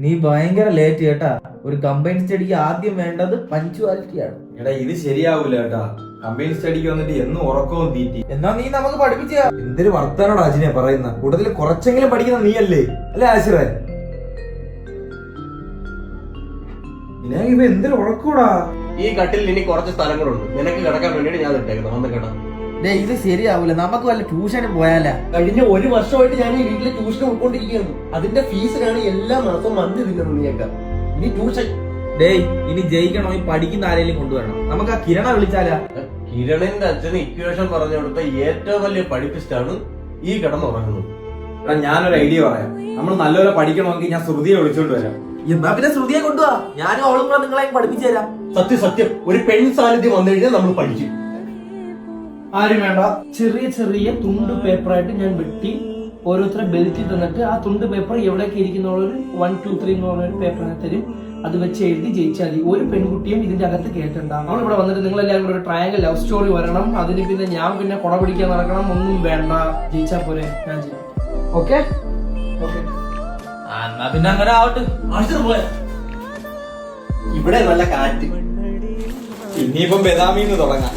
നീ ഭയങ്കര ലേറ്റ് കേട്ടാ. ഒരു കമ്പൈൻ സ്റ്റഡിക്ക് ആദ്യം വേണ്ടത് പഞ്ച്വാലിറ്റി ആണ്. എടാ ഇത് ശരിയാവൂല കേട്ടാ. കമ്പൈൻ സ്റ്റഡിക്ക് വന്നിട്ട് എന്നും ഉറക്കവും തീറ്റി. എന്നാ നീ നമുക്ക് പഠിപ്പിച്ച എന്തൊരു വർത്താനോടാ അജിനെ പറയുന്ന. കൂടുതൽ കുറച്ചെങ്കിലും പഠിക്കുന്ന നീയല്ലേ അല്ലേ ആശിറേ? ഇവ എന്തൊരു ഉറക്കൂടാ. ഈ കട്ടിൽ ഇനി കുറച്ച് സ്ഥലങ്ങളുണ്ട്, നിനക്ക് കിടക്കാൻ വേണ്ടിട്ട് ഞാൻ ഇട്ടേക്കുന്നത്. വന്ന് കേട്ടാ. ഇത് ശരിയാവൂല. നമുക്ക് വല്ല ട്യൂഷനും പോയാലാ? കഴിഞ്ഞ ഒരു വർഷമായിട്ട് ഞാൻ ഈ വീട്ടിലെ ട്യൂഷൻ ഉൾക്കൊണ്ടിരിക്കുകയാണ്. അതിന്റെ ഫീസിനാണ് എല്ലാ മാസവും മന്ത് തിന്നുന്നത് നീയൊക്കെ. ഇനി ട്യൂഷൻ ഇനി ജയിക്കണമെങ്കിൽ പഠിക്കുന്ന ആരെങ്കിലും കൊണ്ടുവരണം. നമുക്ക് ആ കിരണ വിളിച്ചാലാ? കിരണിന്റെ അച്ഛന് ഇക്വേഷൻ പറഞ്ഞു കൊടുത്ത ഏറ്റവും വലിയ പഠിപ്പിസ്റ്റാണ് ഈ കിടന്നുറങ്ങുന്നത്. എടാ ഞാനൊരു ഐഡിയ പറയാം. നമ്മൾ നല്ലപോലെ പഠിക്കണമെങ്കിൽ ഞാൻ ശ്രുതിയെ വിളിച്ചോണ്ട് വരാം. എന്നാ പിന്നെ ശ്രുതിയെ കൊണ്ടുവാ. ഞാനും അവളും കൂടെ നിങ്ങളെ പഠിപ്പിച്ചു തരാം. സത്യം ഒരു പെൺ സാന്നിധ്യം വന്നു കഴിഞ്ഞാൽ നമ്മൾ പഠിക്കും. ആരും വേണ്ട. ചെറിയ ചെറിയ തുണ്ട് പേപ്പറായിട്ട് ഞാൻ വെട്ടി ഓരോരുത്തരെ ബെൽറ്റ് തന്നിട്ട് ആ തുണ്ട് പേപ്പർ എവിടെയൊക്കെ ഇരിക്കുന്ന 1, 2, 3 എന്ന് പറഞ്ഞൊരു പേപ്പറിനെ തരും. അത് വെച്ച് എഴുതി ജയിച്ചാൽ മതി. ഒരു പെൺകുട്ടിയും ഇതിന്റെ അകത്ത് കേട്ടണ്ട. അവൾ ഇവിടെ വന്നിട്ട് നിങ്ങൾ എല്ലാവരും കൂടെ ഒരു ട്രയാങ്കിൾ ലവ് സ്റ്റോറി വരണം. അതിന് പിന്നെ ഞാൻ പിന്നെ കുട പിടിക്കാൻ നടക്കണം. ഒന്നും വേണ്ട. ജയിച്ചാ പോരെ, ഞാൻ ചെയ്യും. Okay okay. എന്നാ പിന്നെ അങ്ങനെ ആവട്ടെ. ഇവിടെ നല്ല കാറ്റ്. ഇനിയിപ്പം ബദാമിന്ന് തുടങ്ങാം.